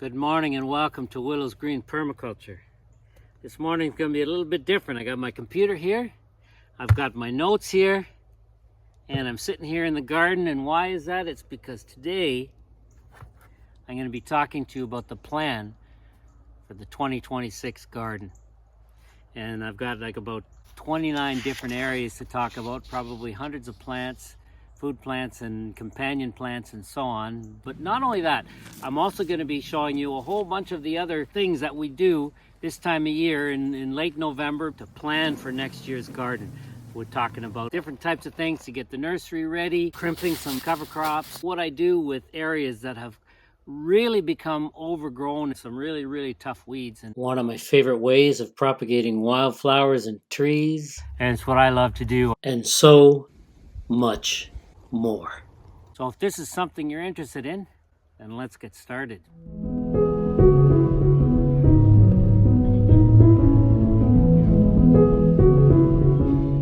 Good morning and welcome to Willow's Green Permaculture. This morning is going to be a little bit different. I got my computer here, I've got my notes here, and I'm sitting here in the garden. And why is that? It's because today I'm going to be talking to you about the plan for the 2026 garden. And I've got like about 29 different areas to talk about, probably hundreds of plants, food plants and companion plants and so on. But not only that, I'm also going to be showing you a whole bunch of the other things that we do this time of year in late November to plan for next year's garden. We're talking about different types of things to get the nursery ready, crimping some cover crops, what I do with areas that have really become overgrown, some really tough weeds. And one of my favorite ways of propagating wildflowers and trees, and it's what I love to do, and so much more. So if this is something you're interested in, then let's get started.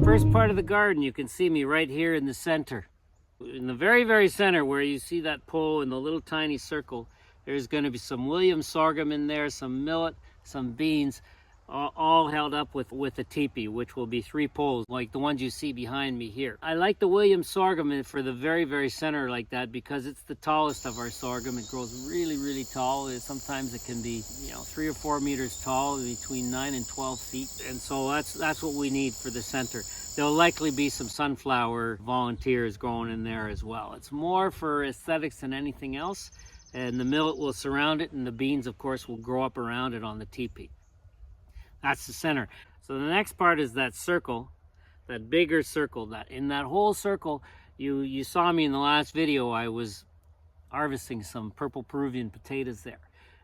First part of the garden, you can see me right here in the center. In the very center where you see that pole in the little tiny circle, there's going to be some Williams sorghum in there, some millet, some beans, all held up with a teepee, which will be 3 poles like the ones you see behind me here. I like the Williams sorghum for the very center like that because it's the tallest of our sorghum. It grows really tall. Sometimes it can be 3 or 4 meters tall, between 9 and 12 feet, and so that's what we need for the center. There'll likely be some sunflower volunteers growing in there as well. It's more for aesthetics than anything else, and the millet will surround it, and the beans of course will grow up around it on the teepee. That's the center. So the next part is that circle, that bigger circle. That in that whole circle, you saw me in the last video, I was harvesting some purple Peruvian potatoes there.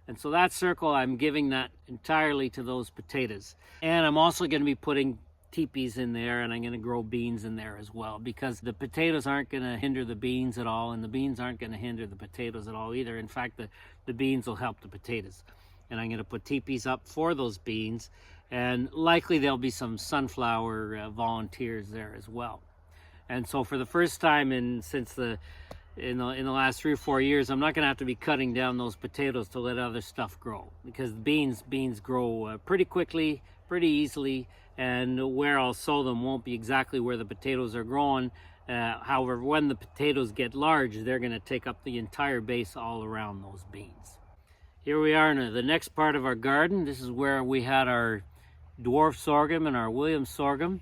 And so that circle, I'm giving that entirely to those potatoes. And I'm also going to be putting teepees in there, and I'm going to grow beans in there as well, because the potatoes aren't going to hinder the beans at all, and the beans aren't going to hinder the potatoes at all either. In fact, the beans will help the potatoes. And I'm going to put teepees up for those beans, and likely there'll be some sunflower volunteers there as well. And so for the first time in the last 3 or 4 years, I'm not going to have to be cutting down those potatoes to let other stuff grow, because beans grow pretty quickly, pretty easily, and where I'll sow them won't be exactly where the potatoes are growing. However, when the potatoes get large, they're going to take up the entire base all around those beans. Here we are in the next part of our garden. This is where we had our Dwarf sorghum and our Williams sorghum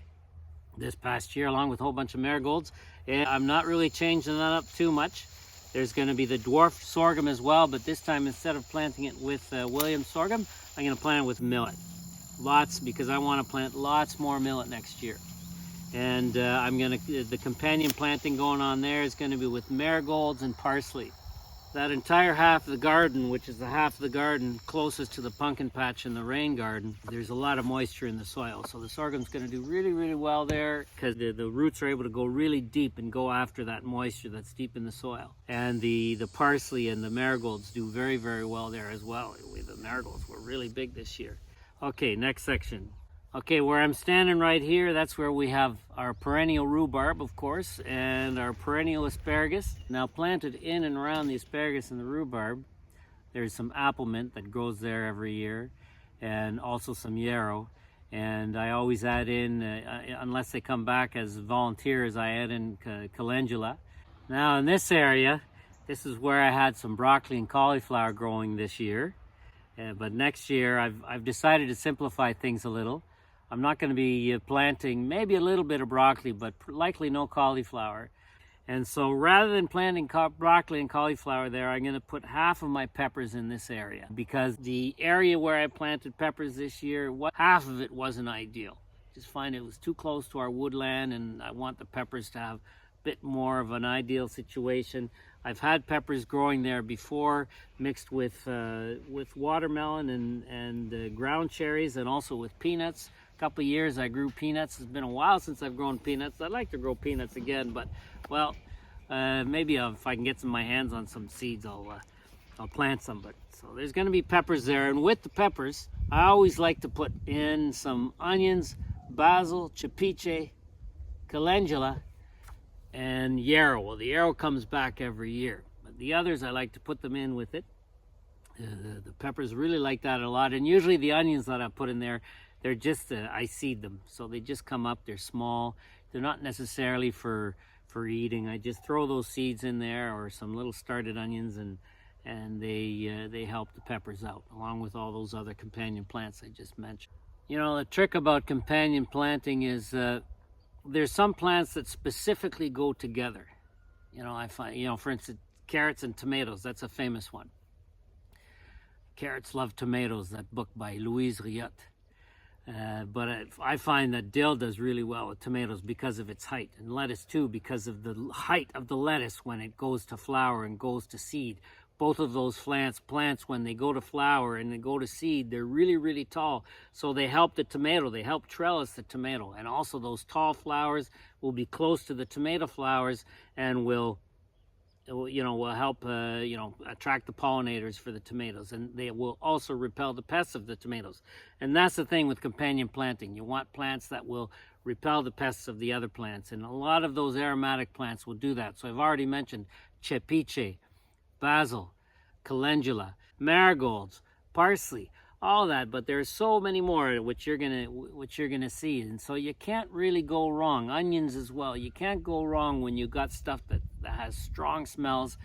this past year, along with a whole bunch of marigolds. And I'm not really changing that up too much. There's going to be the Dwarf sorghum as well, but this time instead of planting it with Williams sorghum, I'm going to plant it with millet. Lots, because I want to plant lots more millet next year. And the companion planting going on there is going to be with marigolds and parsley. That entire half of the garden, which is the half of the garden closest to the pumpkin patch and the rain garden, there's a lot of moisture in the soil. So the sorghum's going to do really well there, because the roots are able to go really deep and go after that moisture that's deep in the soil. And the parsley and the marigolds do very well there as well. The marigolds were really big this year. Okay, next section. Okay, where I'm standing right here, that's where we have our perennial rhubarb, of course, and our perennial asparagus. Now planted in and around the asparagus and the rhubarb, there's some apple mint that grows there every year, and also some yarrow. And I always add in, unless they come back as volunteers, I add in calendula. Now in this area, this is where I had some broccoli and cauliflower growing this year. But next year, I've decided to simplify things a little. I'm not going to be planting maybe a little bit of broccoli, but likely no cauliflower. And so rather than planting broccoli and cauliflower there, I'm going to put half of my peppers in this area, because the area where I planted peppers this year, half of it wasn't ideal. Just find it was too close to our woodland, and I want the peppers to have a bit more of an ideal situation. I've had peppers growing there before, mixed with watermelon and ground cherries, and also with peanuts. A couple of years I grew peanuts. It's been a while since I've grown peanuts. I'd like to grow peanuts again, but well, maybe if I can get my hands on some seeds, I'll plant some. But so there's going to be peppers there, and with the peppers, I always like to put in some onions, basil, chipiche, calendula, and yarrow. Well, the yarrow comes back every year, but the others I like to put them in with it. The peppers really like that a lot. And usually the onions that I put in there, they're just, I seed them. So they just come up, they're small. They're not necessarily for eating. I just throw those seeds in there or some little started onions, and they help the peppers out, along with all those other companion plants I just mentioned. You know, the trick about companion planting is there's some plants that specifically go together. You know, I find, you know, for instance, carrots and tomatoes, that's a famous one. Carrots Love Tomatoes, that book by Louise Riot. But I find that dill does really well with tomatoes because of its height, and lettuce too, because of the height of the lettuce when it goes to flower and goes to seed. Both of those plants, when they go to flower and they go to seed, they're really, really tall. So they help the tomato, they help trellis the tomato. And also those tall flowers will be close to the tomato flowers and will help, attract the pollinators for the tomatoes. And they will also repel the pests of the tomatoes. And that's the thing with companion planting. You want plants that will repel the pests of the other plants. And a lot of those aromatic plants will do that. So I've already mentioned cepiche, basil, calendula, marigolds, parsley, all that, but there's so many more which you're gonna see, and so you can't really go wrong. Onions as well, you can't go wrong when you got stuff that has strong smells.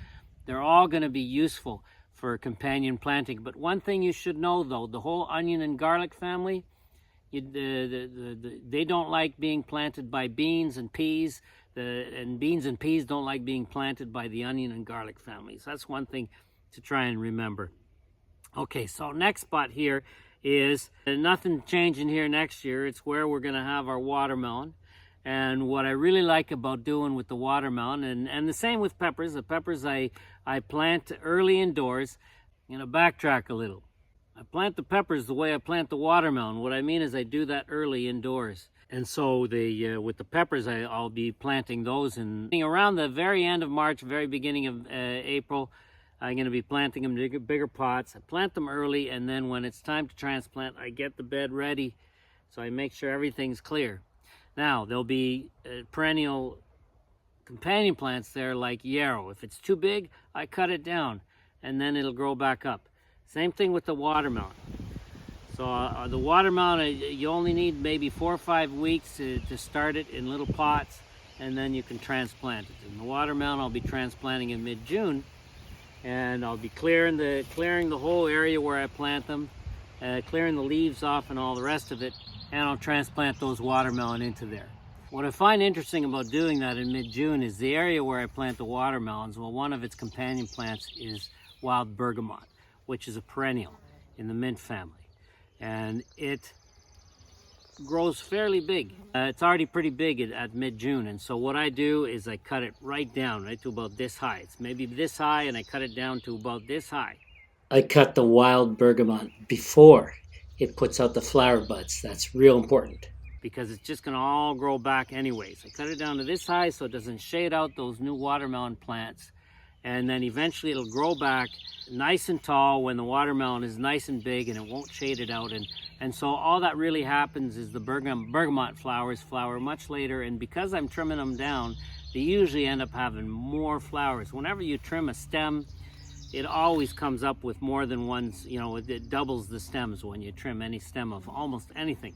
They're all going to be useful for companion planting. But one thing you should know, though, the whole onion and garlic family, they don't like being planted by beans and peas. And beans and peas don't like being planted by the onion and garlic families. That's one thing to try and remember. Okay, so next spot here is nothing changing here next year. It's where we're going to have our watermelon. And what I really like about doing with the watermelon, and the same with peppers. The peppers I plant early indoors. I'm going to backtrack a little. I plant the peppers the way I plant the watermelon. What I mean is I do that early indoors. And so with the peppers, I'll be planting those around the very end of March, very beginning of April. I'm going to be planting them in bigger pots. I plant them early, and then when it's time to transplant, I get the bed ready. So I make sure everything's clear. Now, there'll be perennial companion plants there like yarrow. If it's too big, I cut it down, and then it'll grow back up. Same thing with the watermelon. So the watermelon, you only need maybe 4 or 5 weeks to start it in little pots, and then you can transplant it. And the watermelon I'll be transplanting in mid-June, and I'll be clearing the whole area where I plant them, clearing the leaves off and all the rest of it, and I'll transplant those watermelon into there. What I find interesting about doing that in mid-June is the area where I plant the watermelons. Well, one of its companion plants is wild bergamot, which is a perennial in the mint family. And it grows fairly big. It's already pretty big at mid-June, and so what I do is I cut it right down, right to about this high. It's maybe this high, and I cut it down to about this high. I cut the wild bergamot before it puts out the flower buds. That's real important, because it's just going to all grow back anyways. I cut it down to this high so it doesn't shade out those new watermelon plants. And then eventually it'll grow back nice and tall when the watermelon is nice and big, and it won't shade it out. And so all that really happens is the bergamot flowers flower much later, and because I'm trimming them down, they usually end up having more flowers. Whenever you trim a stem, it always comes up with more than one, it doubles the stems when you trim any stem of almost anything.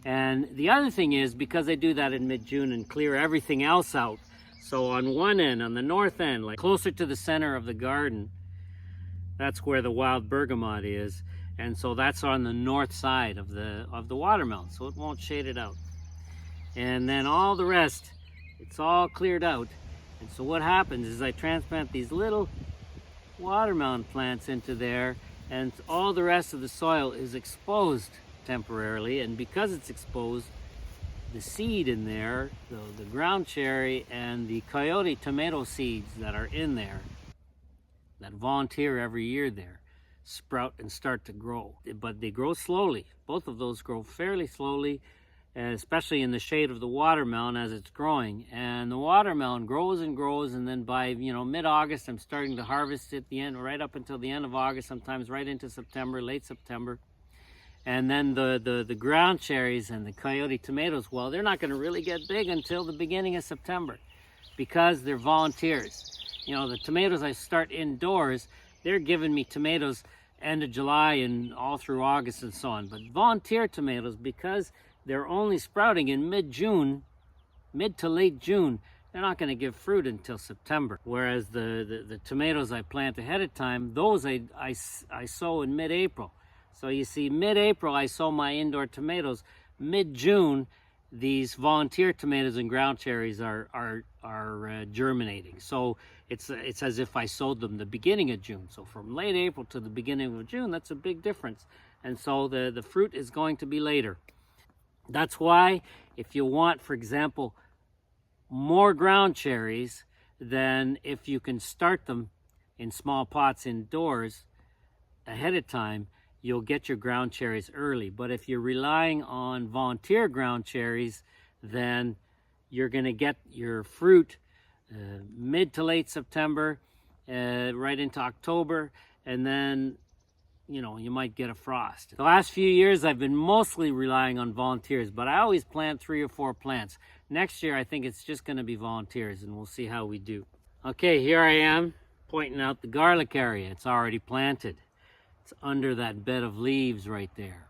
And the other thing is, because I do that in mid-June and clear everything else out, so on one end, on the north end, like closer to the center of the garden, that's where the wild bergamot is. And so that's on the north side of the watermelon, so it won't shade it out. And then all the rest, it's all cleared out. And so what happens is I transplant these little watermelon plants into there, and all the rest of the soil is exposed temporarily. And because it's exposed, the seed in there, the ground cherry and the coyote tomato seeds that are in there, that volunteer every year there, sprout and start to grow. But they grow slowly. Both of those grow fairly slowly, especially in the shade of the watermelon as it's growing. And the watermelon grows and grows, and then by mid-August, I'm starting to harvest at the end, right up until the end of August, sometimes right into September, late September. And then the ground cherries and the coyote tomatoes, well, they're not going to really get big until the beginning of September, because they're volunteers. The tomatoes I start indoors, they're giving me tomatoes end of July and all through August and so on. But volunteer tomatoes, because they're only sprouting in mid-June, mid to late June, they're not going to give fruit until September. Whereas the tomatoes I plant ahead of time, those I sow in mid-April. So you see, mid-April I sow my indoor tomatoes. Mid-June, these volunteer tomatoes and ground cherries are germinating. So it's as if I sowed them the beginning of June. So from late April to the beginning of June, that's a big difference. And so the fruit is going to be later. That's why if you want, for example, more ground cherries, then if you can start them in small pots indoors ahead of time, you'll get your ground cherries early. But if you're relying on volunteer ground cherries, then you're going to get your fruit mid to late September, right into October, and then you might get a frost. The last few years I've been mostly relying on volunteers, but I always plant 3 or 4 plants. Next year I think it's just going to be volunteers, and we'll see how we do. Okay, here I am pointing out the garlic area. It's already planted. It's under that bed of leaves right there.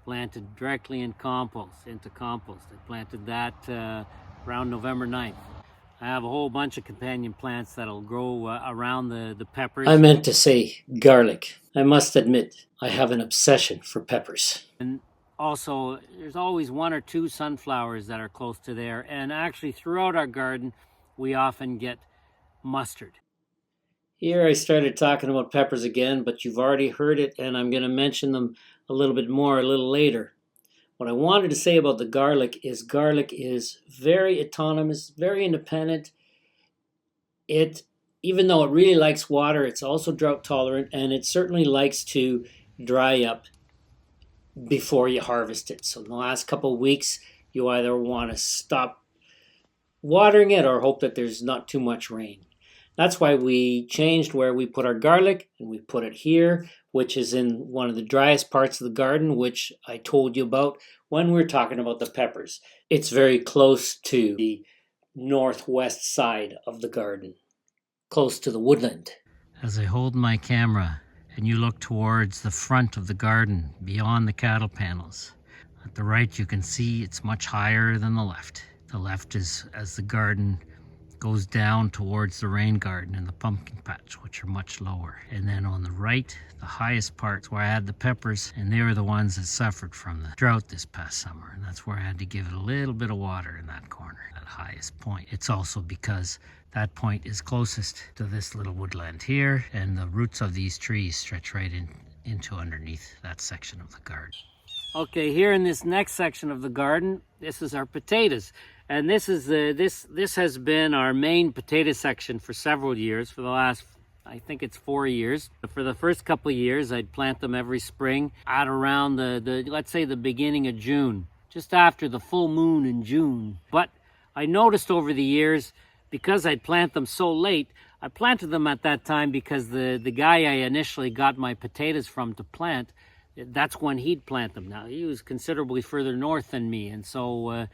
Planted directly in compost, into compost. I planted that around November 9th. I have a whole bunch of companion plants that'll grow around the peppers. I meant to say garlic. I must admit, I have an obsession for peppers. And also, there's always 1 or 2 sunflowers that are close to there. And actually, throughout our garden, we often get mustard. Here I started talking about peppers again, but you've already heard it, and I'm going to mention them a little bit more a little later. What I wanted to say about the garlic is very autonomous, very independent. Even though it really likes water, it's also drought tolerant, and it certainly likes to dry up before you harvest it. So in the last couple of weeks, you either want to stop watering it or hope that there's not too much rain. That's why we changed where we put our garlic, and we put it here, which is in one of the driest parts of the garden, which I told you about when we were talking about the peppers. It's very close to the northwest side of the garden, close to the woodland. As I hold my camera and you look towards the front of the garden, beyond the cattle panels, at the right you can see it's much higher than the left. The left is as the garden goes down towards the rain garden and the pumpkin patch, which are much lower. And then on the right, the highest parts where I had the peppers, and they were the ones that suffered from the drought this past summer. And that's where I had to give it a little bit of water in that corner, that highest point. It's also because that point is closest to this little woodland here, and the roots of these trees stretch right into underneath that section of the garden. Okay, here in this next section of the garden, this is our potatoes. And this is this has been our main potato section for several years, for the last, I think it's 4 years. For the first couple of years, I'd plant them every spring at around let's say the beginning of June, just after the full moon in June. But I noticed over the years, because I'd plant them so late, I planted them at that time because the guy I initially got my potatoes from to plant, that's when he'd plant them. Now, he was considerably further north than me, and so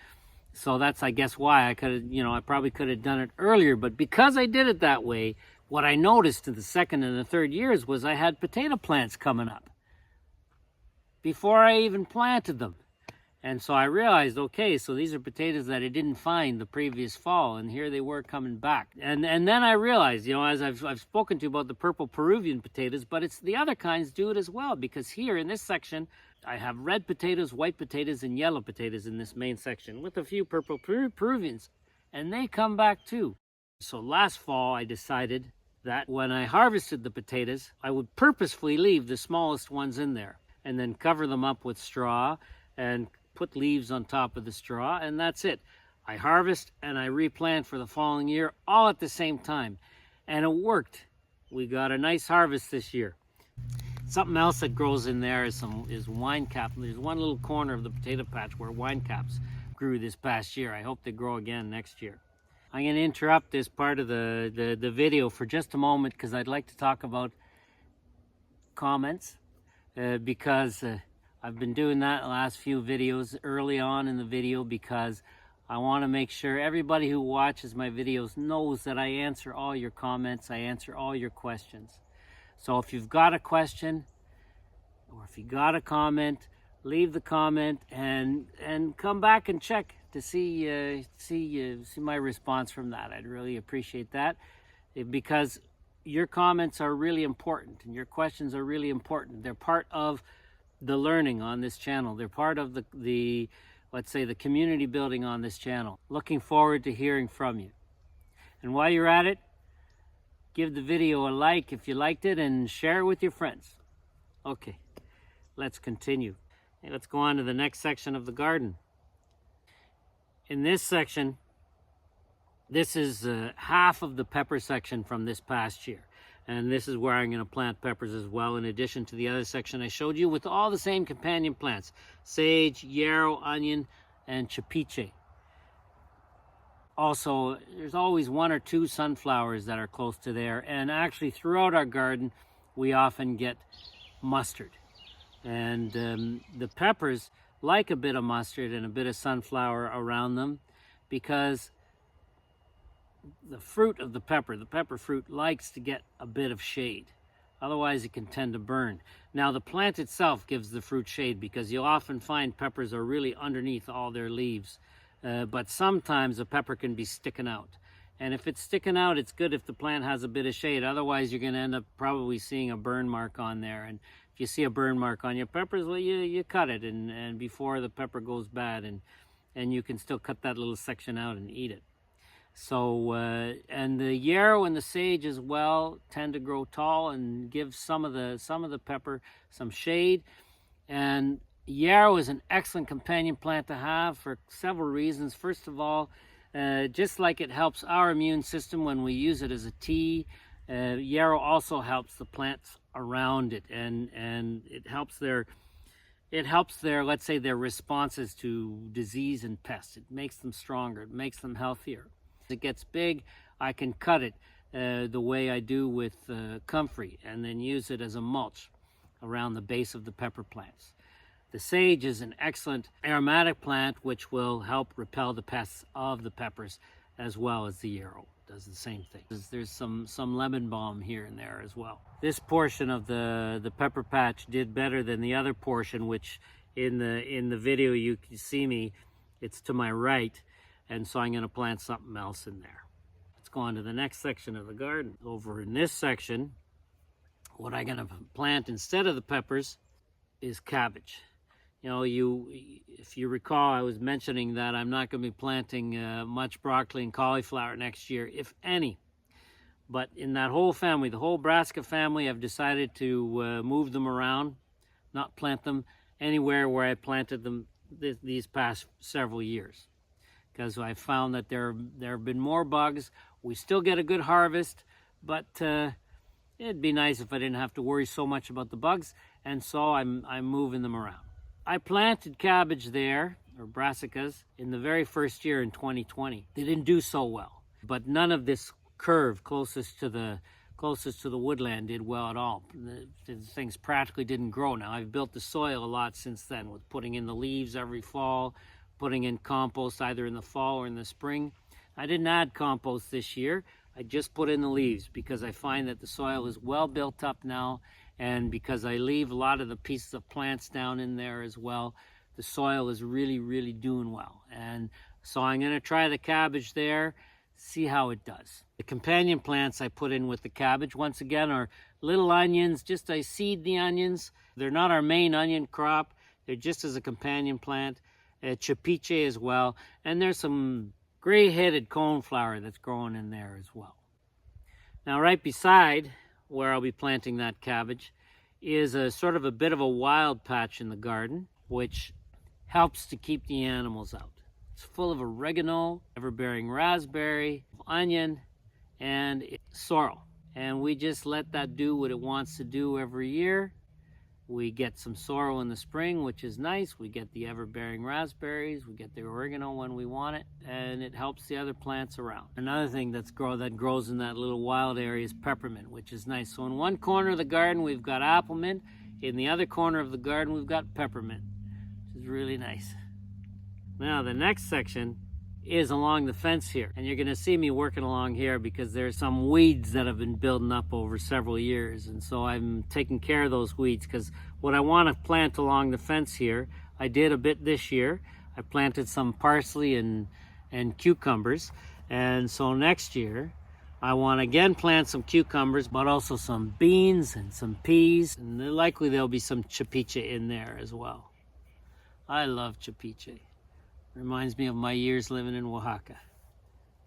that's, I guess, why I could have, I probably could have done it earlier. But because I did it that way, what I noticed in the second and the third years was I had potato plants coming up before I even planted them. And so I realized, okay, so these are potatoes that I didn't find the previous fall, and here they were coming back. And then I realized, as I've spoken to you about the purple Peruvian potatoes, but it's the other kinds do it as well, because here in this section, I have red potatoes, white potatoes, and yellow potatoes in this main section, with a few purple Peruvians, and they come back too. So last fall, I decided that when I harvested the potatoes, I would purposefully leave the smallest ones in there, and then cover them up with straw, and put leaves on top of the straw, and that's it. I harvest and I replant for the following year, all at the same time. And it worked. We got a nice harvest this year. Something else that grows in there is wine cap. There's one little corner of the potato patch where wine caps grew this past year. I hope they grow again next year. I'm going to interrupt this part of the video for just a moment, because I'd like to talk about comments, because I've been doing that the last few videos early on in the video, because I want to make sure everybody who watches my videos knows that I answer all your comments, I answer all your questions. So if you've got a question or if you got a comment, leave the comment and come back and check to see my response from that. I'd really appreciate that, because your comments are really important and your questions are really important. They're part of the learning on this channel. They're part of the let's say the community building on this channel. Looking forward to hearing from you. And while you're at it, give the video a like if you liked it and share it with your friends. Okay, let's continue. Let's go on to the next section of the garden. In this section, this is half of the pepper section from this past year. And this is where I'm going to plant peppers as well, in addition to the other section I showed you with all the same companion plants: sage, yarrow, onion, and chapiche. Also, there's always 1 or 2 sunflowers that are close to there. And actually, throughout our garden, we often get mustard. And the peppers like a bit of mustard and a bit of sunflower around them, because the fruit of the pepper fruit likes to get a bit of shade. Otherwise it can tend to burn. Now the plant itself gives the fruit shade, because you'll often find peppers are really underneath all their leaves. But sometimes a pepper can be sticking out. And if it's sticking out, it's good if the plant has a bit of shade. Otherwise you're going to end up probably seeing a burn mark on there. And if you see a burn mark on your peppers, well, you cut it and before the pepper goes bad, and you can still cut that little section out and eat it. So, and the yarrow and the sage as well tend to grow tall and give some of the pepper some shade. And yarrow is an excellent companion plant to have for several reasons. First of all, just like it helps our immune system when we use it as a tea, yarrow also helps the plants around it, and it helps their let's say their responses to disease and pests. It makes them stronger, it makes them healthier. As it gets big, I can cut it the way I do with comfrey, and then use it as a mulch around the base of the pepper plants. The sage is an excellent aromatic plant which will help repel the pests of the peppers, as well as the yarrow does the same thing. There's some lemon balm here and there as well. This portion of the pepper patch did better than the other portion, which in the video you can see me, it's to my right, and so I'm going to plant something else in there. Let's go on to the next section of the garden. Over in this section, what I'm going to plant instead of the peppers is cabbage. You know, if you recall, I was mentioning that I'm not going to be planting much broccoli and cauliflower next year, if any. But in that whole family, the whole brassica family, I've decided to move them around, not plant them anywhere where I planted them these past several years. Because I found that there have been more bugs. We still get a good harvest, but it'd be nice if I didn't have to worry so much about the bugs, and so I'm moving them around. I planted cabbage there, or brassicas, in the very first year in 2020. They didn't do so well, but none of this curve closest to the woodland did well at all. The things practically didn't grow. Now I've built the soil a lot since then, with putting in the leaves every fall, putting in compost either in the fall or in the spring. I didn't add compost this year. I just put in the leaves because I find that the soil is well built up now, and because I leave a lot of the pieces of plants down in there as well, the soil is really, really doing well. And so I'm going to try the cabbage there, see how it does. The companion plants I put in with the cabbage, once again, are little onions. Just I seed the onions. They're not our main onion crop. They're just as a companion plant. Chapiche as well. And there's some gray-headed coneflower that's growing in there as well. Now right beside where I'll be planting that cabbage is a sort of a bit of a wild patch in the garden, which helps to keep the animals out. It's full of oregano, ever-bearing raspberry, onion, and sorrel. And we just let that do what it wants to do every year. We get some sorrel in the spring, which is nice. We get the ever-bearing raspberries. We get the oregano when we want it, and it helps the other plants around. Another thing that grows in that little wild area is peppermint, which is nice. So in one corner of the garden, we've got apple mint. In the other corner of the garden, we've got peppermint, which is really nice. Now, the next section is along the fence here. And you're gonna see me working along here because there's some weeds that have been building up over several years. And so I'm taking care of those weeds because what I wanna plant along the fence here, I did a bit this year. I planted some parsley and cucumbers. And so next year, I want to again plant some cucumbers, but also some beans and some peas. And likely there'll be some chapiche in there as well. I love chapiche. Reminds me of my years living in Oaxaca,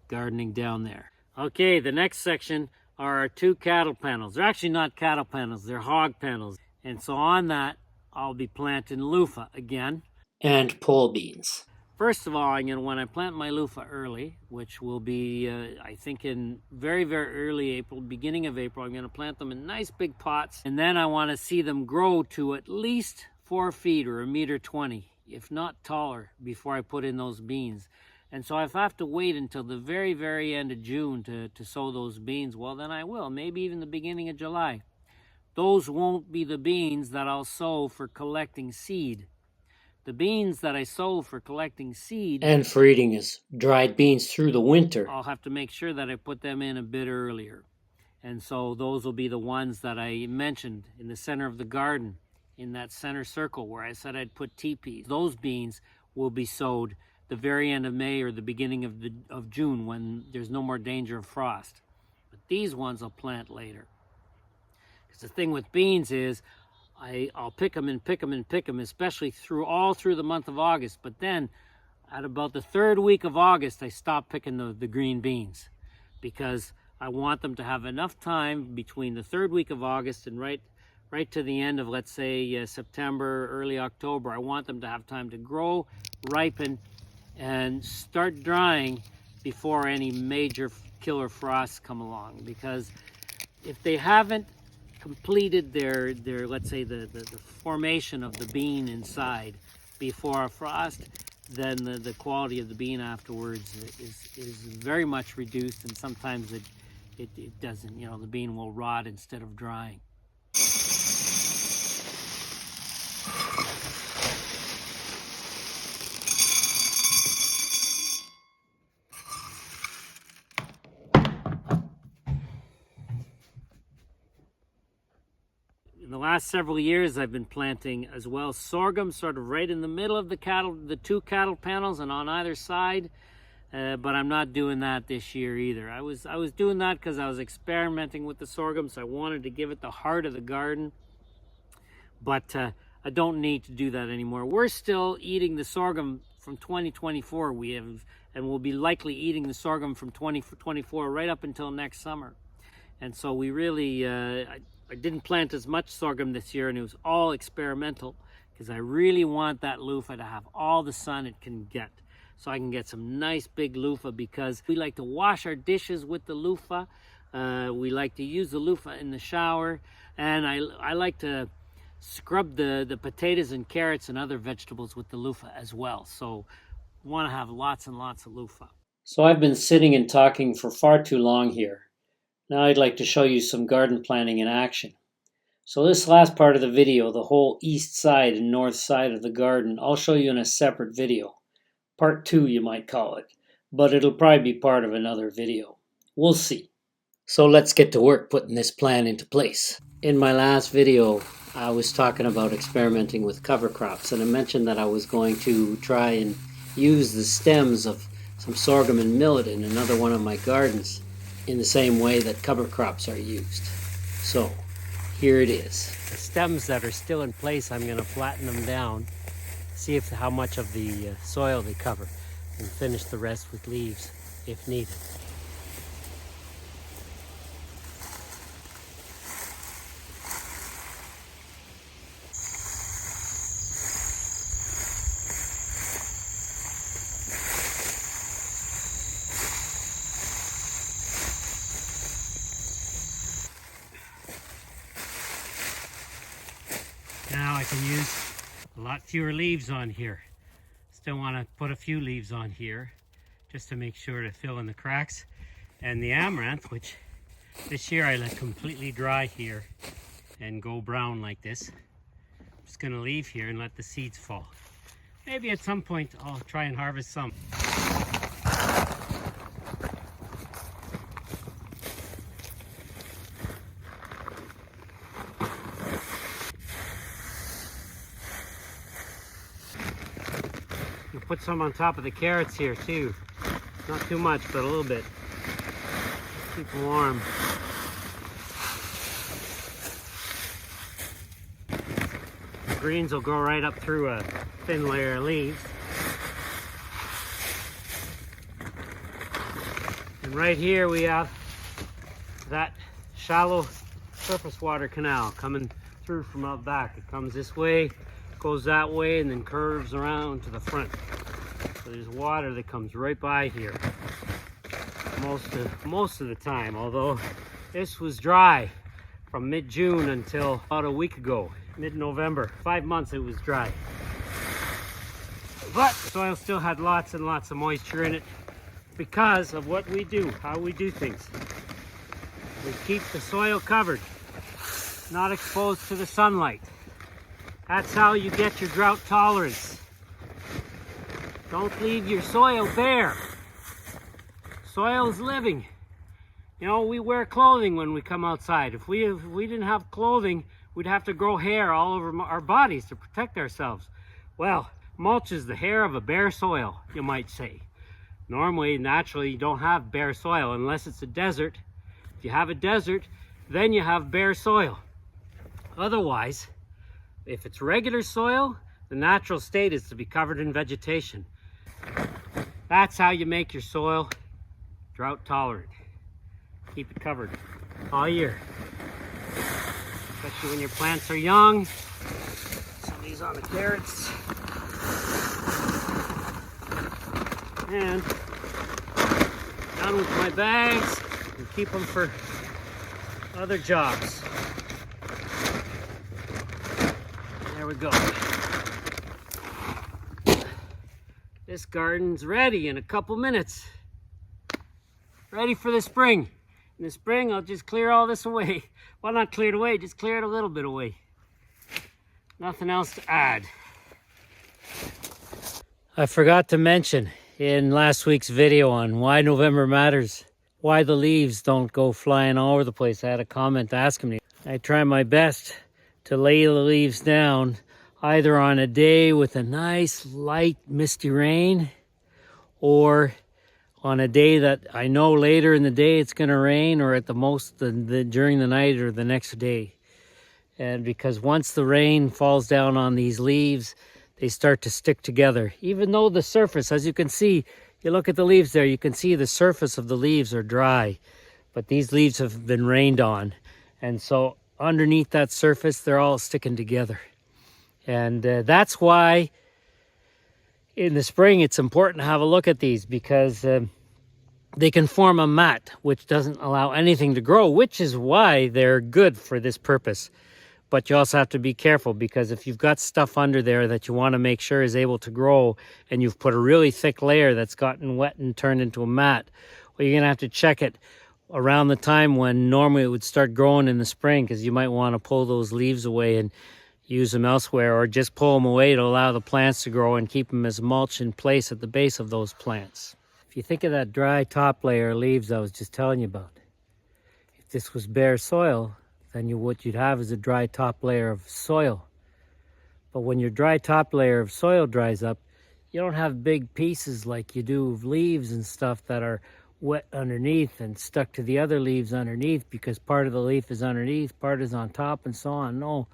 gardening down there. Okay, the next section are our 2 cattle panels. They're actually not cattle panels, they're hog panels. And so on that, I'll be planting loofah again. And pole beans. First of all, when I plant my loofah early, which will be, I think in very, very early April, beginning of April, I'm going to plant them in nice big pots. And then I want to see them grow to at least 4 feet or 1.20 meters, if not taller, before I put in those beans. And so if I have to wait until the very, very end of June to sow those beans, well, then I will, maybe even the beginning of July. Those won't be the beans that I'll sow for collecting seed. The beans that I sow for collecting seed and for eating as dried beans through the winter, I'll have to make sure that I put them in a bit earlier. And so those will be the ones that I mentioned in the center of the garden, in that center circle where I said I'd put teepees. Those beans will be sowed the very end of May or the beginning of June when there's no more danger of frost. But these ones I'll plant later. Because the thing with beans is I'll pick them and pick them and pick them, especially all through the month of August. But then at about the 3rd week of August, I stop picking the green beans because I want them to have enough time between the 3rd week of August and right to the end of, let's say, September, early October. I want them to have time to grow, ripen, and start drying before any major killer frosts come along. Because if they haven't completed their let's say the formation of the bean inside before a frost, then the quality of the bean afterwards is very much reduced, and sometimes it doesn't, the bean will rot instead of drying. In the last several years, I've been planting as well sorghum, sort of right in the middle of the 2 cattle panels and on either side. But I'm not doing that this year either. I was doing that because I was experimenting with the sorghum, so I wanted to give it the heart of the garden. But I don't need to do that anymore. We're still eating the sorghum from 2024. And we'll be likely eating the sorghum from 2024 right up until next summer. And so we really, I didn't plant as much sorghum this year, and it was all experimental because I really want that loofah to have all the sun it can get, so I can get some nice big loofah, because we like to wash our dishes with the loofah. We like to use the loofah in the shower, and I like to scrub the potatoes and carrots and other vegetables with the loofah as well. So I want to have lots and lots of loofah. So I've been sitting and talking for far too long here. Now I'd like to show you some garden planting in action. So this last part of the video, the whole east side and north side of the garden, I'll show you in a separate video. Part 2 you might call it, but it'll probably be part of another video. We'll see. So let's get to work putting this plan into place. In my last video, I was talking about experimenting with cover crops, and I mentioned that I was going to try and use the stems of some sorghum and millet in another one of my gardens in the same way that cover crops are used. So here it is. The stems that are still in place, I'm going to flatten them down, see how much of the soil they cover, and finish the rest with leaves if needed. Now I can use a lot fewer leaves on here. Still want to put a few leaves on here just to make sure to fill in the cracks. And the amaranth, which this year I let completely dry here and go brown like this, I'm just going to leave here and let the seeds fall. Maybe at some point I'll try and harvest some. put some on top of the carrots here too. Not too much, but a little bit. Keep them warm. The greens will go right up through a thin layer of leaves. And right here we have that shallow surface water canal coming through from out back. It comes this way, goes that way, and then curves around to the front. So there's water that comes right by here most of the time, although this was dry from mid-June until about a week ago, mid-November. 5 months it was dry. But the soil still had lots and lots of moisture in it because of what we do, how we do things. We keep the soil covered, not exposed to the sunlight. That's how you get your drought tolerance. Don't leave your soil bare. Soil's living. You know, we wear clothing when we come outside. If we didn't have clothing, we'd have to grow hair all over our bodies to protect ourselves. Well, mulch is the hair of a bare soil, you might say. Normally, naturally, you don't have bare soil unless it's a desert. If you have a desert, then you have bare soil. Otherwise, if it's regular soil, the natural state is to be covered in vegetation. That's how you make your soil drought tolerant. Keep it covered all year. Especially when your plants are young. Some of these on the carrots. And done with my bags and keep them for other jobs. There we go. This garden's ready in a couple minutes. Ready for the spring. In the spring, I'll just clear all this away. Well, not clear it away, just clear it a little bit away. Nothing else to add. I forgot to mention in last week's video on why November matters, why the leaves don't go flying all over the place. I had a comment asking me. I try my best to lay the leaves down either on a day with a nice light misty rain or on a day that I know later in the day it's going to rain, or at the most during the night or the next day. And because once the rain falls down on these leaves, they start to stick together. Even though the surface, as you can see, you look at the leaves there, you can see the surface of the leaves are dry, but these leaves have been rained on. And so underneath that surface, they're all sticking together. And that's why in the spring it's important to have a look at these, because they can form a mat which doesn't allow anything to grow, which is why they're good for this purpose. But you also have to be careful, because if you've got stuff under there that you want to make sure is able to grow, and you've put a really thick layer that's gotten wet and turned into a mat, well, you're going to have to check it around the time when normally it would start growing in the spring, because you might want to pull those leaves away and use them elsewhere, or just pull them away to allow the plants to grow and keep them as mulch in place at the base of those plants. If you think of that dry top layer of leaves I was just telling you about, if this was bare soil, then what you'd have is a dry top layer of soil. But when your dry top layer of soil dries up, you don't have big pieces like you do of leaves and stuff that are wet underneath and stuck to the other leaves underneath, because part of the leaf is underneath, part is on top, and so on. No,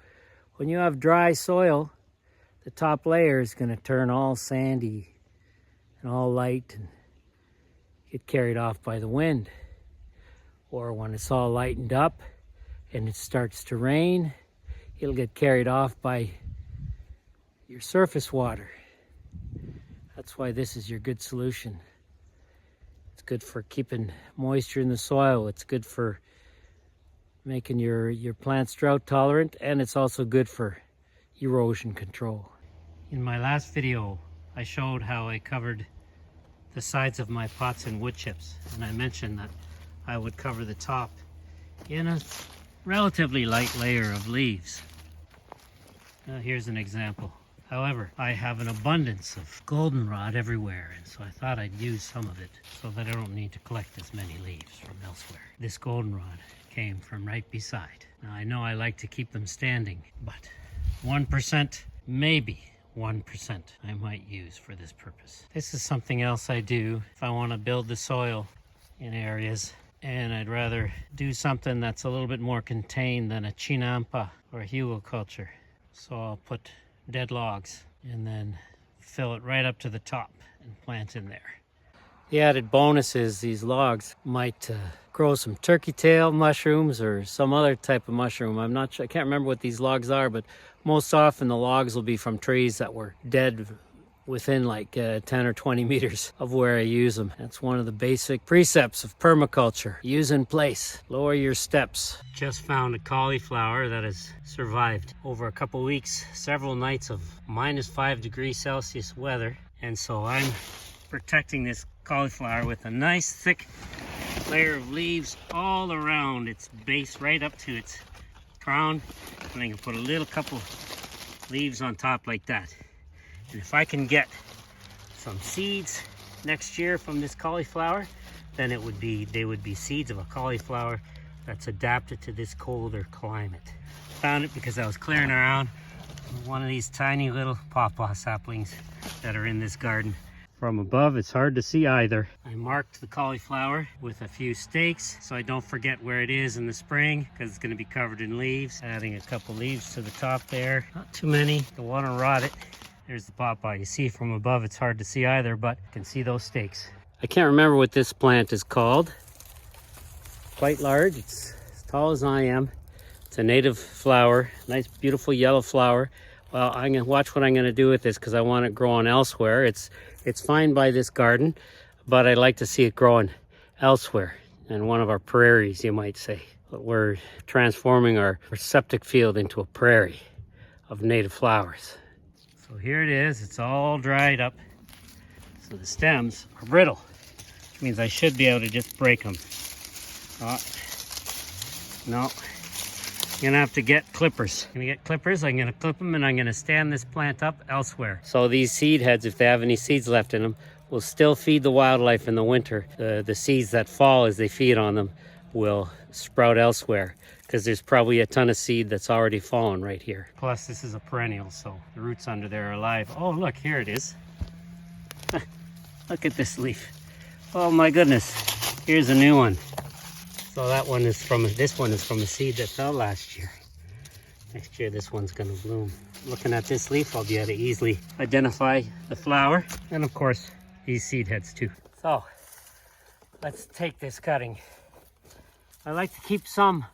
when you have dry soil, the top layer is going to turn all sandy and all light and get carried off by the wind. Or when it's all lightened up and it starts to rain, it'll get carried off by your surface water. That's why this is your good solution. It's good for keeping moisture in the soil. It's good for making your plants drought tolerant, and it's also good for erosion control. In my last video, I showed how I covered the sides of my pots in wood chips, and I mentioned that I would cover the top in a relatively light layer of leaves. Now here's an example. However, I have an abundance of goldenrod everywhere, and so I thought I'd use some of it so that I don't need to collect as many leaves from elsewhere. This goldenrod came from right beside. Now I know I like to keep them standing, but 1%, maybe 1% I might use for this purpose. This is something else I do if I want to build the soil in areas, and I'd rather do something that's a little bit more contained than a chinampa or a hugelkultur. So I'll put dead logs and then fill it right up to the top and plant in there. The added bonus is these logs might grow some turkey tail mushrooms or some other type of mushroom. I'm not sure, I can't remember what these logs are, but most often the logs will be from trees that were dead within like 10 or 20 meters of where I use them. That's one of the basic precepts of permaculture. Use in place, lower your steps. Just found a cauliflower that has survived over a couple weeks, several nights of -5°C weather. And so I'm protecting this cauliflower with a nice thick layer of leaves all around its base, right up to its crown. And I can put a little couple leaves on top like that. And if I can get some seeds next year from this cauliflower, then they would be seeds of a cauliflower that's adapted to this colder climate. Found it because I was clearing around one of these tiny little pawpaw saplings that are in this garden. From above, it's hard to see either. I marked the cauliflower with a few stakes so I don't forget where it is in the spring, because it's going to be covered in leaves. Adding a couple leaves to the top there. Not too many. Don't want to rot it. There's the pawpaw. You see from above, it's hard to see either, but you can see those stakes. I can't remember what this plant is called. Quite large. It's as tall as I am. It's a native flower. Nice, beautiful yellow flower. Well, I'm going to watch what I'm going to do with this because I want it growing elsewhere. It's fine by this garden, but I'd like to see it growing elsewhere in one of our prairies, you might say. But we're transforming our septic field into a prairie of native flowers. So here it is. It's all dried up. So the stems are brittle, which means I should be able to just break them. Oh, no. I'm gonna have to get clippers. I'm gonna get clippers, I'm gonna clip them, and I'm gonna stand this plant up elsewhere. So these seed heads, if they have any seeds left in them, will still feed the wildlife in the winter. The seeds that fall as they feed on them will sprout elsewhere, because there's probably a ton of seed that's already fallen right here. Plus this is a perennial, so the roots under there are alive. Oh look, here it is. Look at this leaf. Oh my goodness, here's a new one. So that one is from, this one is from a seed that fell last year. Next year this one's gonna bloom. Looking at this leaf, I'll be able to easily identify the flower, and of course these seed heads too. So let's take this cutting. I like to keep some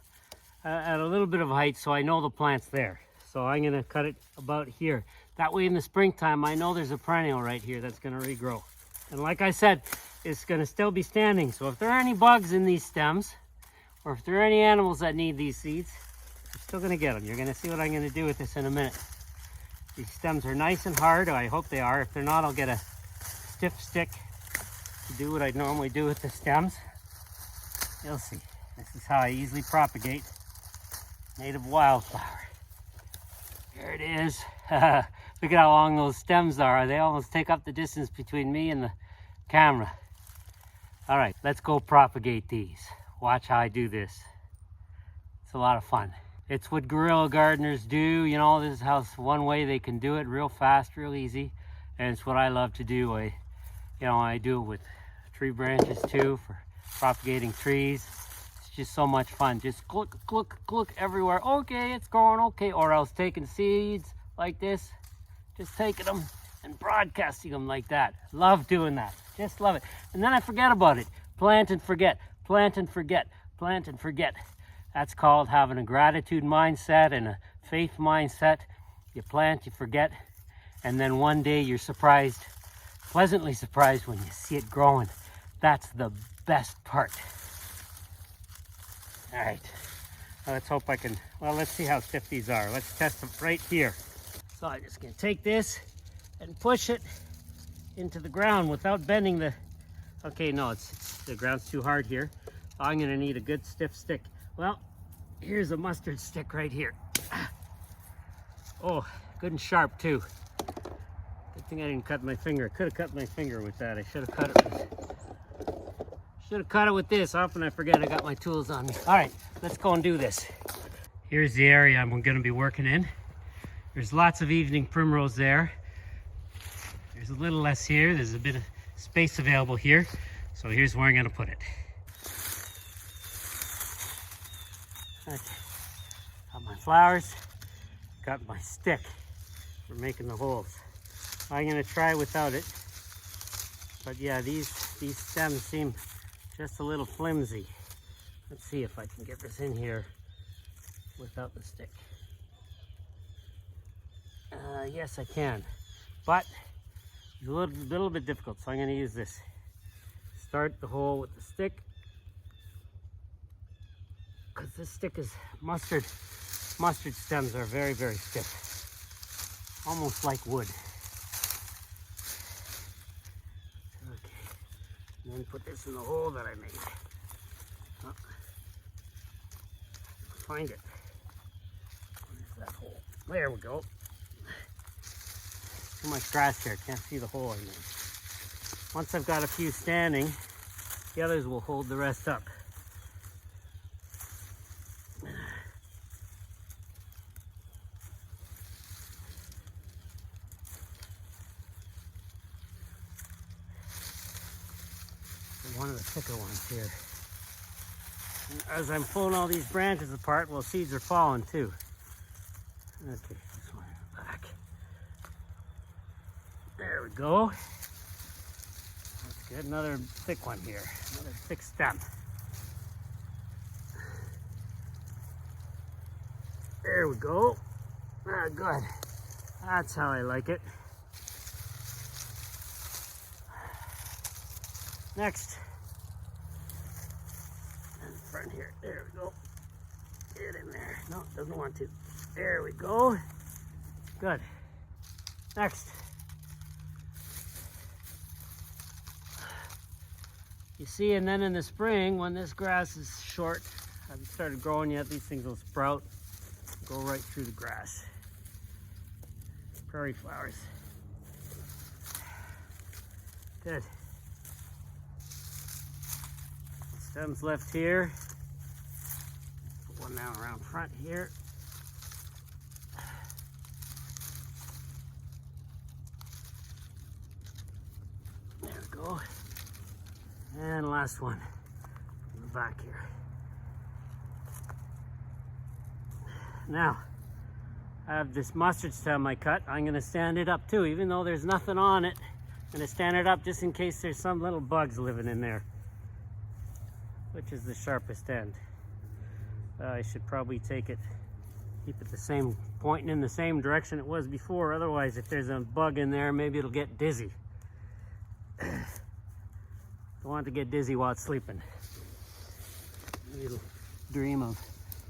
at a little bit of height so I know the plant's there. So I'm gonna cut it about here. That way in the springtime I know there's a perennial right here that's gonna regrow. And like I said, it's gonna still be standing. So if there are any bugs in these stems, or if there are any animals that need these seeds, I'm still gonna get them. You're gonna see what I'm gonna do with this in a minute. These stems are nice and hard. I hope they are. If they're not, I'll get a stiff stick to do what I normally do with the stems. You'll see. This is how I easily propagate native wildflower. There it is. Look at how long those stems are. They almost take up the distance between me and the camera. All right, let's go propagate these. Watch how I do this. It's a lot of fun. It's what guerrilla gardeners do. You know, this is how one way they can do it real fast, real easy. And it's what I love to do. I do it with tree branches too, for propagating trees. It's just so much fun. Just look everywhere. Okay, it's growing, okay. Or else taking seeds like this, just taking them and broadcasting them like that. Love doing that. Just love it. And then I forget about it. Plant and forget. Plant and forget. Plant and forget. That's called having a gratitude mindset and a faith mindset. You plant, you forget, and then one day you're surprised, pleasantly surprised when you see it growing. That's the best part. All right, well, let's hope I can, well, let's see how stiff these are. Let's test them right here. So I'm just gonna take this and push it into the ground without bending the, okay, no, the ground's too hard here. I'm gonna need a good stiff stick. Well, here's a mustard stick right here. Oh, good and sharp too. Good thing I didn't cut my finger. I could have cut my finger with that. I should have cut it with this. Often I forget I got my tools on me. All right, let's go and do this. Here's the area I'm gonna be working in. There's lots of evening primrose there. There's a little less here. There's a bit of space available here. So here's where I'm going to put it. Okay. Got my flowers. Got my stick for making the holes. I'm going to try without it. But yeah, these stems seem just a little flimsy. Let's see if I can get this in here without the stick. Yes, I can. But it's a little bit difficult, so I'm going to use this. Start the hole with the stick. Because this stick is mustard. Mustard stems are very, very stiff. Almost like wood. Okay. And then put this in the hole that I made. Oh. Find it. Where's that hole? There we go. Too much grass here. Can't see the hole in there. Once I've got a few standing, the others will hold the rest up. One of the thicker ones here. And as I'm pulling all these branches apart, well, seeds are falling too. Okay, this one back. There we go. Let's get another thick one here. Another thick stem. There we go. Ah, good. That's how I like it. Next. In front here. There we go. Get in there. No, doesn't want to. There we go. Good. Next. You see, and then in the spring, when this grass is short, hasn't started growing yet, these things will sprout, go right through the grass. Prairie flowers. Good. Stems left here. Put one now around front here. There we go. And last one in the back here. Now, I have this mustard stem I cut. I'm going to stand it up too, even though there's nothing on it. I'm going to stand it up just in case there's some little bugs living in there. Which is the sharpest end. I should probably take it, keep it the same, pointing in the same direction it was before. Otherwise, if there's a bug in there, maybe it'll get dizzy. Don't want to get dizzy while it's sleeping. Maybe it'll dream of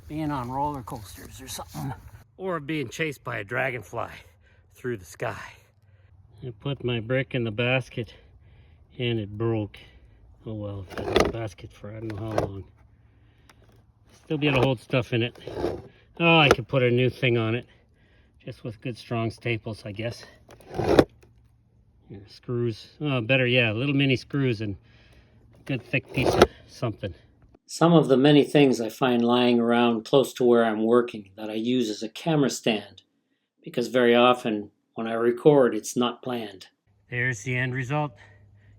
being on roller coasters or something. Or being chased by a dragonfly through the sky. I put my brick in the basket and it broke. Oh well, I've had the basket for I don't know how long. Still be able to hold stuff in it. Oh, I could put a new thing on it. Just with good strong staples, I guess. Here, screws. Oh, better, yeah, little mini screws and a good thick piece of something. Some of the many things I find lying around close to where I'm working that I use as a camera stand. Because very often when I record, it's not planned. There's the end result.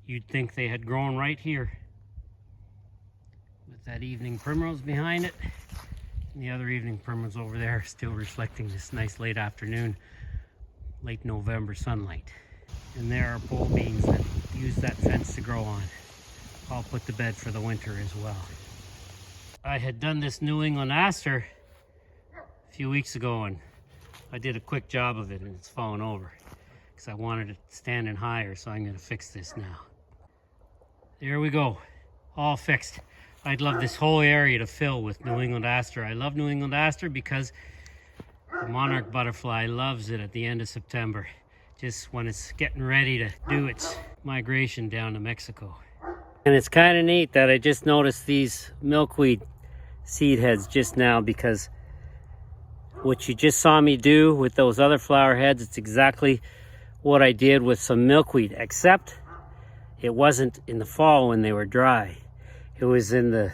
You'd think they had grown right here. With that evening primrose behind it. And the other evening primrose over there still reflecting this nice late afternoon, late November sunlight. And there are pole beans that use that fence to grow on. I'll put to bed for the winter as well. I had done this New England aster a few weeks ago and I did a quick job of it and it's fallen over. Because I wanted it standing higher, so I'm going to fix this now. There we go, all fixed. I'd love this whole area to fill with New England aster. I love New England aster because the monarch butterfly loves it at the end of September, just when it's getting ready to do its migration down to Mexico. And it's kind of neat that I just noticed these milkweed seed heads just now, because what you just saw me do with those other flower heads, it's exactly what I did with some milkweed, except it wasn't in the fall when they were dry. It was in the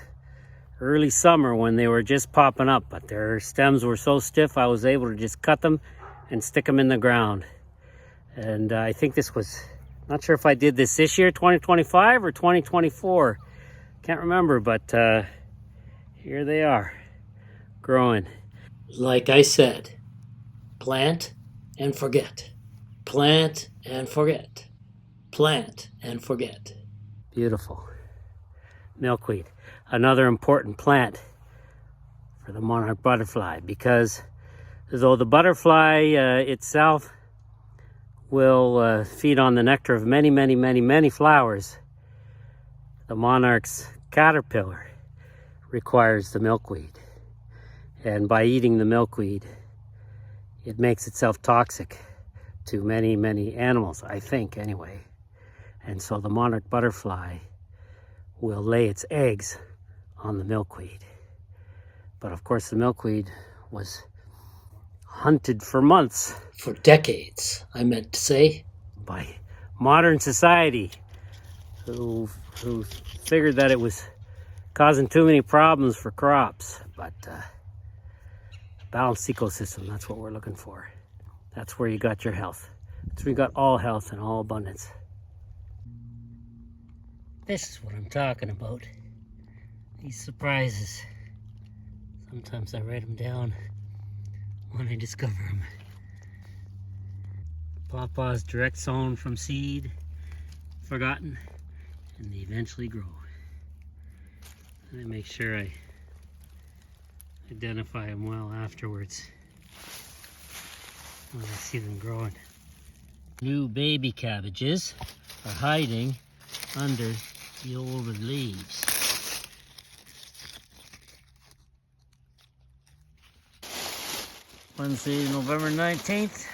early summer when they were just popping up, but their stems were so stiff I was able to just cut them and stick them in the ground. And I think this was Not sure if I did this year, 2025 or 2024. Can't remember, but here they are, growing. Like I said, plant and forget. Plant and forget. Plant and forget. Beautiful. Milkweed, another important plant for the monarch butterfly, because though the butterfly itself will feed on the nectar of many, many, many, many flowers, the monarch's caterpillar requires the milkweed. And by eating the milkweed, it makes itself toxic to many, many animals, I think, anyway. And so the monarch butterfly will lay its eggs on the milkweed. But of course, the milkweed was hunted for months. For decades, I meant to say. By modern society, who figured that it was causing too many problems for crops. But balanced ecosystem, that's what we're looking for. That's where you got your health. That's where you got all health and all abundance. This is what I'm talking about. These surprises. Sometimes I write them down when I discover them. Pawpaws direct sown from seed, forgotten, and they eventually grow. And I make sure I identify them well afterwards when I see them growing. New baby cabbages are hiding under the older leaves. Wednesday, November 19th,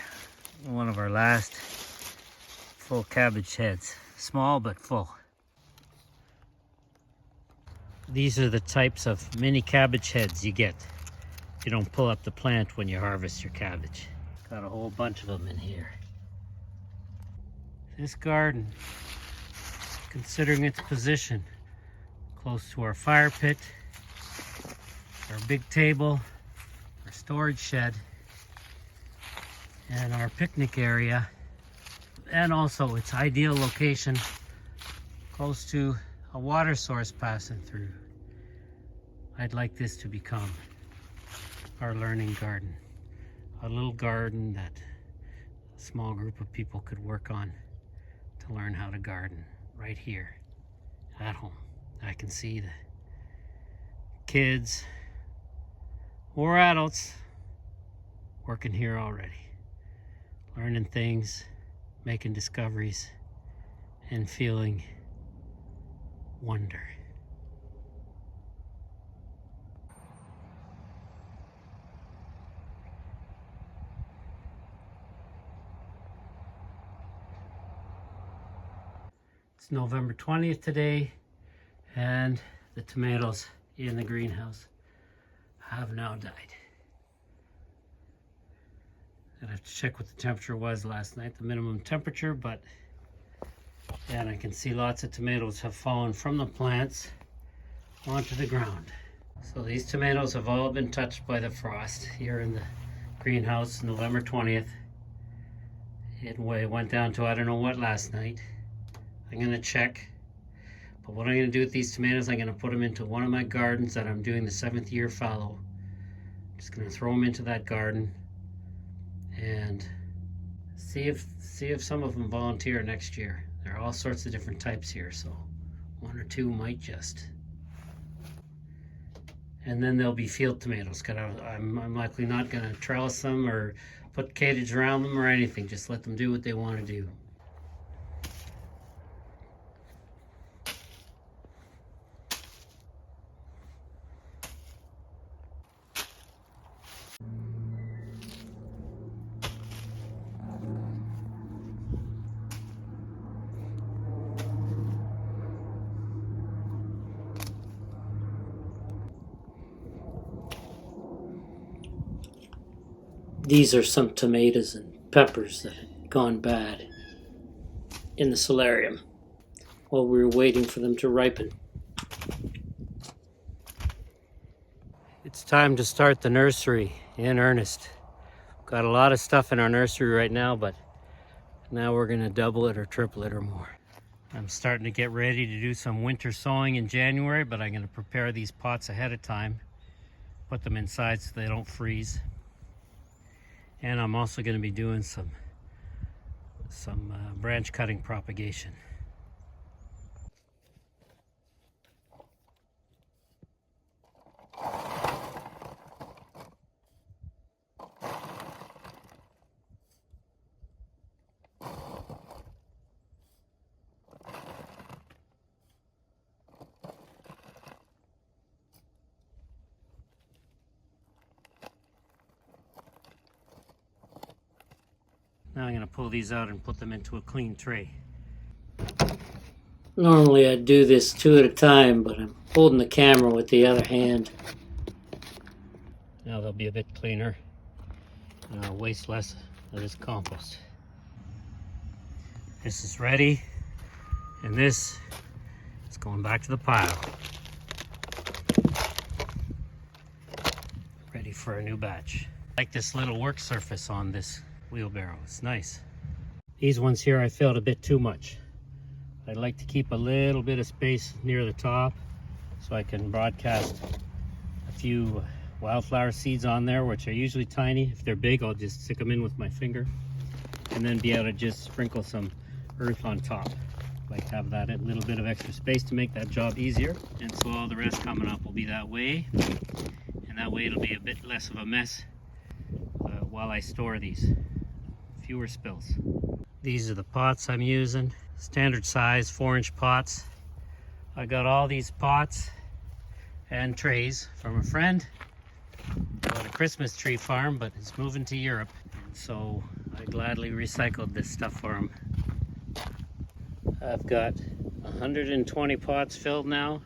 one of our last full cabbage heads. Small but full. These are the types of mini cabbage heads you get if you don't pull up the plant when you harvest your cabbage. Got a whole bunch of them in here. This garden, considering its position close to our fire pit, our big table, our storage shed, and our picnic area, and also its ideal location close to a water source passing through. I'd like this to become our learning garden, a little garden that a small group of people could work on to learn how to garden right here at home. I can see the kids or adults working here already, learning things, making discoveries, and feeling wonder. It's November 20th today, and the tomatoes in the greenhouse have now died. I'd have to check what the temperature was last night, the minimum temperature, but yeah, and I can see lots of tomatoes have fallen from the plants onto the ground. So these tomatoes have all been touched by the frost here in the greenhouse, November 20th. It went down to I don't know what last night. I'm gonna check. But what I'm gonna do with these tomatoes, I'm gonna put them into one of my gardens that I'm doing the 7th Year Fallow. Just gonna throw them into that garden and see if some of them volunteer next year. There are all sorts of different types here, so one or two might just. And then there'll be field tomatoes. I'm likely not gonna trellis them or put cage around them or anything. Just let them do what they want to do. These are some tomatoes and peppers that had gone bad in the solarium while we were waiting for them to ripen. It's time to start the nursery in earnest. Got a lot of stuff in our nursery right now, but Now we're gonna double it or triple it or more. I'm starting to get ready to do some winter sowing in January, but I'm gonna prepare these pots ahead of time, put them inside so they don't freeze. And I'm also gonna be doing some branch cutting propagation. Now I'm going to pull these out and put them into a clean tray. Normally I'd do this 2 at a time, but I'm holding the camera with the other hand. Now they'll be a bit cleaner and I'll waste less of this compost. This is ready, and this is going back to the pile. Ready for a new batch. I like this little work surface on this wheelbarrow. It's nice. These ones here I filled a bit too much. I'd like to keep a little bit of space near the top so I can broadcast a few wildflower seeds on there, which are usually tiny. If they're big, I'll just stick them in with my finger and then be able to just sprinkle some earth on top. Like have that a little bit of extra space to make that job easier. And so all the rest coming up will be that way, and that way it'll be a bit less of a mess while I store these. Fewer spills. These are the pots I'm using. Standard size 4-inch pots. I got all these pots and trays from a friend at a Christmas tree farm, but he's moving to Europe. And so I gladly recycled this stuff for him. I've got 120 pots filled now.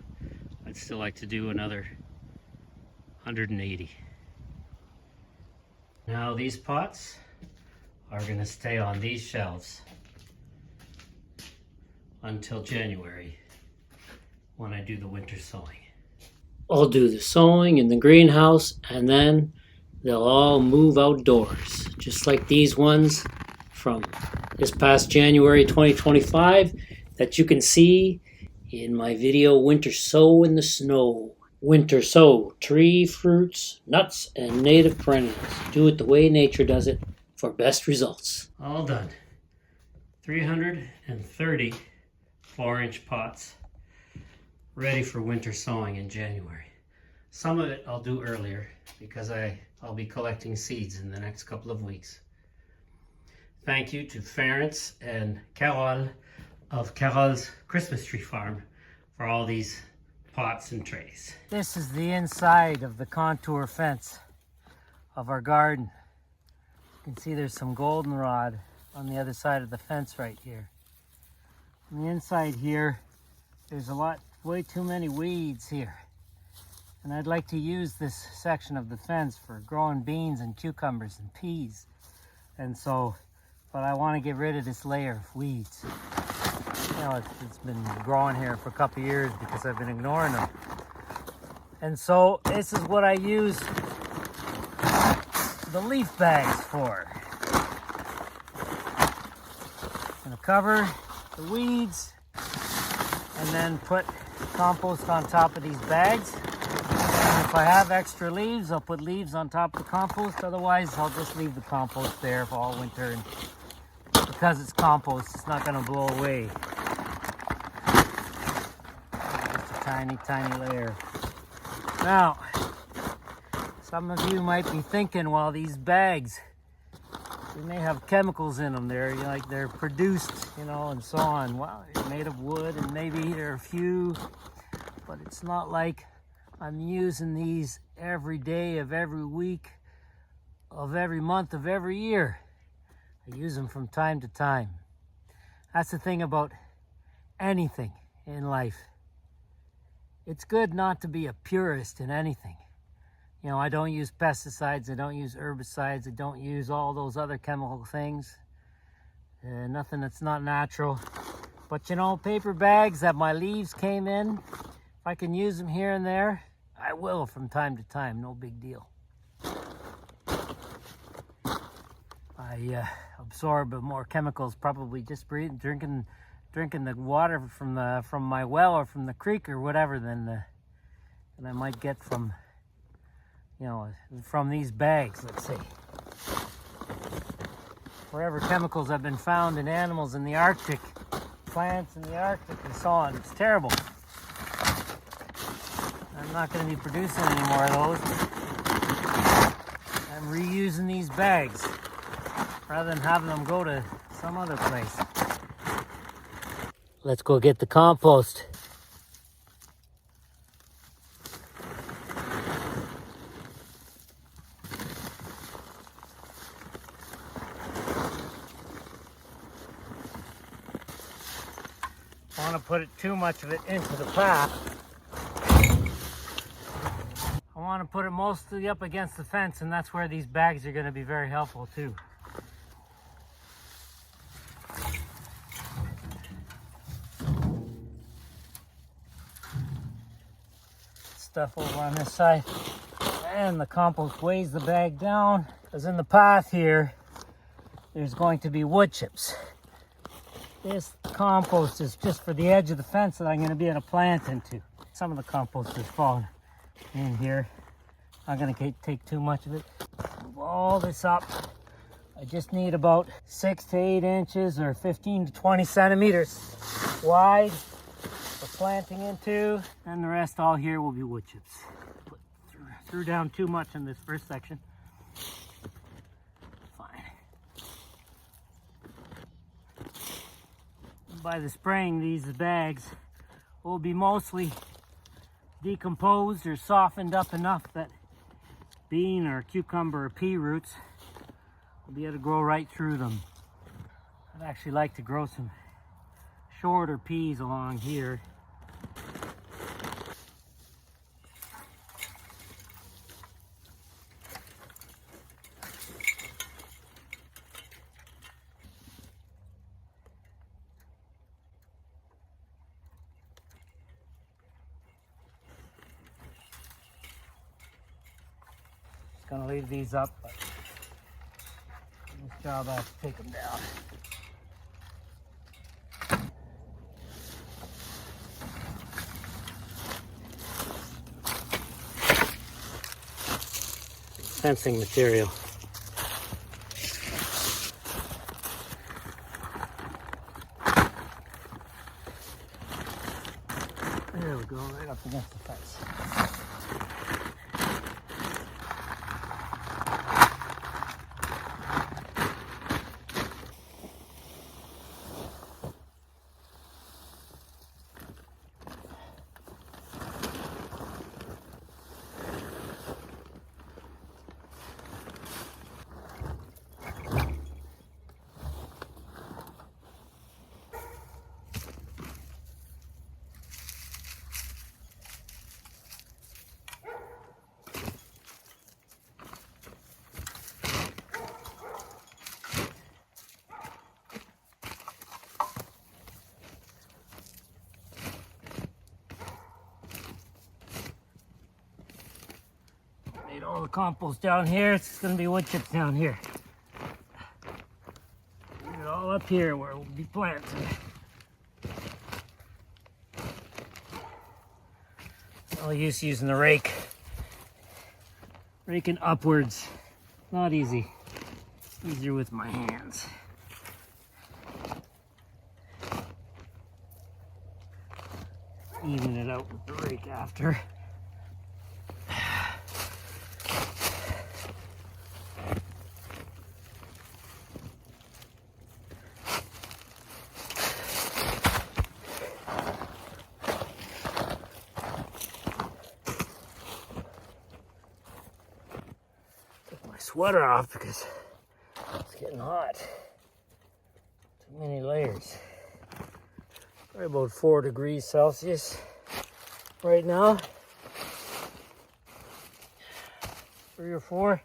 I'd still like to do another 180. Now these pots are going to stay on these shelves until January when I do the winter sowing. I'll do the sowing in the greenhouse, and then they'll all move outdoors, just like these ones from this past January 2025 that you can see in my video Winter Sow in the Snow. Winter sow tree fruits, nuts, and native perennials. Do it the way nature does it for best results. All done. 330 4-inch pots ready for winter sowing in January. Some of it I'll do earlier because I'll be collecting seeds in the next couple of weeks. Thank you to Ference and Carol of Carol's Christmas Tree Farm for all these pots and trays. This is the inside of the contour fence of our garden. You can see there's some goldenrod on the other side of the fence right here. On the inside here, there's way too many weeds here. And I'd like to use this section of the fence for growing beans and cucumbers and peas. And so, but I want to get rid of this layer of weeds. You know, it's been growing here for a couple of years because I've been ignoring them. And so this is what I use the leaf bags for. I'm gonna cover the weeds and then put compost on top of these bags. And if I have extra leaves, I'll put leaves on top of the compost. Otherwise, I'll just leave the compost there for all winter. And because it's compost, it's not gonna blow away. Just a tiny, tiny layer. Now, some of you might be thinking, well, these bags, they may have chemicals in them. They're produced, and so on. Well, they're made of wood, and maybe there are a few, but it's not like I'm using these every day of every week, of every month, of every year. I use them from time to time. That's the thing about anything in life. It's good not to be a purist in anything. I don't use pesticides, I don't use herbicides, I don't use all those other chemical things. Nothing that's not natural. But paper bags that my leaves came in, if I can use them here and there, I will from time to time, no big deal. absorb more chemicals, probably just drinking the water from my well or from the creek or whatever than I might get from, you know, from these bags, let's say. Wherever chemicals have been found in animals in the Arctic, plants in the Arctic and so on, it's terrible. I'm not going to be producing any more of those. I'm reusing these bags rather than having them go to some other place. Let's go get the compost. I don't want to put too much of it into the path. I want to put it mostly up against the fence, and that's where these bags are going to be very helpful too. Stuff over on this side, and the compost weighs the bag down, because in the path here there's going to be wood chips. This compost is just for the edge of the fence that I'm going to be able to plant into. Some of the compost is falling in here. I'm going to take too much of it. Move all this up. I just need about 6 to 8 inches or 15 to 20 centimeters wide for planting into. And the rest all here will be wood chips. Threw down too much in this first section. Fine. By the spring, these bags will be mostly decomposed or softened up enough that bean or cucumber or pea roots will be able to grow right through them. I'd actually like to grow some shorter peas along here. Gonna leave these up, but this job I have to take them down. Fencing material. There we go, right up against the fence. All the compost down here, it's going to be wood chips down here. Get it all up here where we'll be planting. No use using the rake. Raking upwards. Not easy. Easier with my hands. Even it out with the rake after. Sweater off because it's getting hot. Too many layers. Probably about 4 degrees Celsius right now. 3 or 4.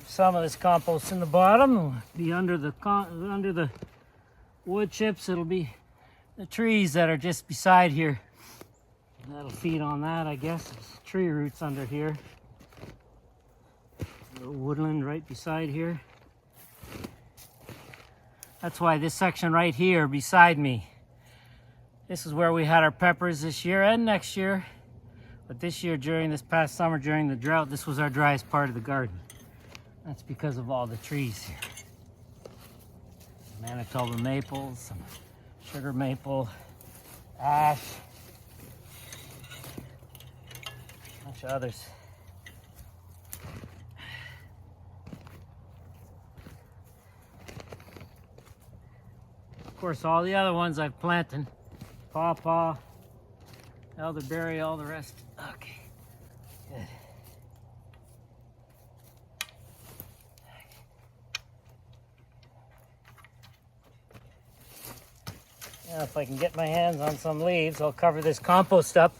Some of this compost in the bottom will be under the wood chips. It'll be the trees that are just beside here. That'll feed on that, I guess. There's tree roots under here. A little woodland right beside here. That's why this section right here beside me, this is where we had our peppers this year and next year. But this year, during this past summer, during the drought, this was our driest part of the garden. That's because of all the trees here. Manitoba maple, some sugar maple, ash, a bunch of others. Of course, all the other ones I've planted, Pawpaw, elderberry, all the rest. Okay, good. Now, if I can get my hands on some leaves, I'll cover this compost up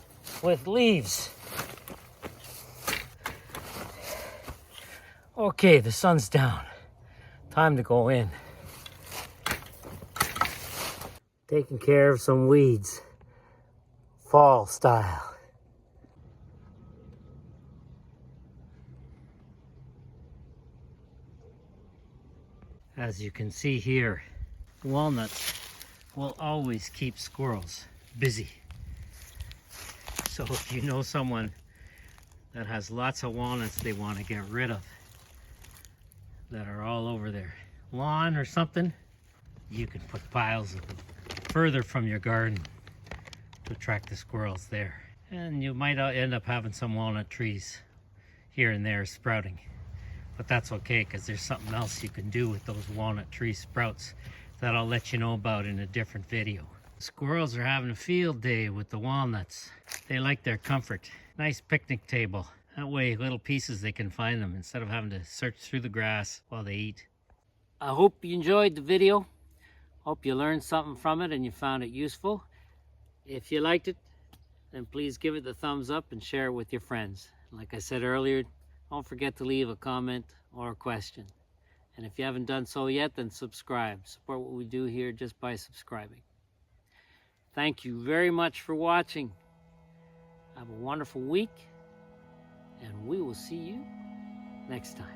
with leaves. Okay, the sun's down. Time to go in. Taking care of some weeds, fall style. As you can see here, walnuts will always keep squirrels busy. So if you know someone that has lots of walnuts they want to get rid of, that are all over their lawn or something, you can put piles of them further from your garden to attract the squirrels there. And you might end up having some walnut trees here and there sprouting. But that's okay, because there's something else you can do with those walnut tree sprouts that I'll let you know about in a different video. Squirrels are having a field day with the walnuts. They like their comfort. Nice picnic table. That way, little pieces, they can find them instead of having to search through the grass while they eat. I hope you enjoyed the video. Hope you learned something from it and you found it useful. If you liked it, then please give it the thumbs up and share it with your friends. Like I said earlier, don't forget to leave a comment or a question. And if you haven't done so yet, then subscribe. Support what we do here just by subscribing. Thank you very much for watching. Have a wonderful week, and we will see you next time.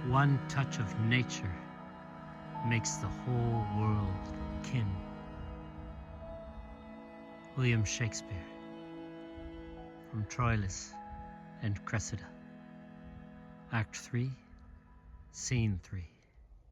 One touch of nature makes the whole world kin. William Shakespeare, from Troilus and Cressida, Act 3, Scene 3.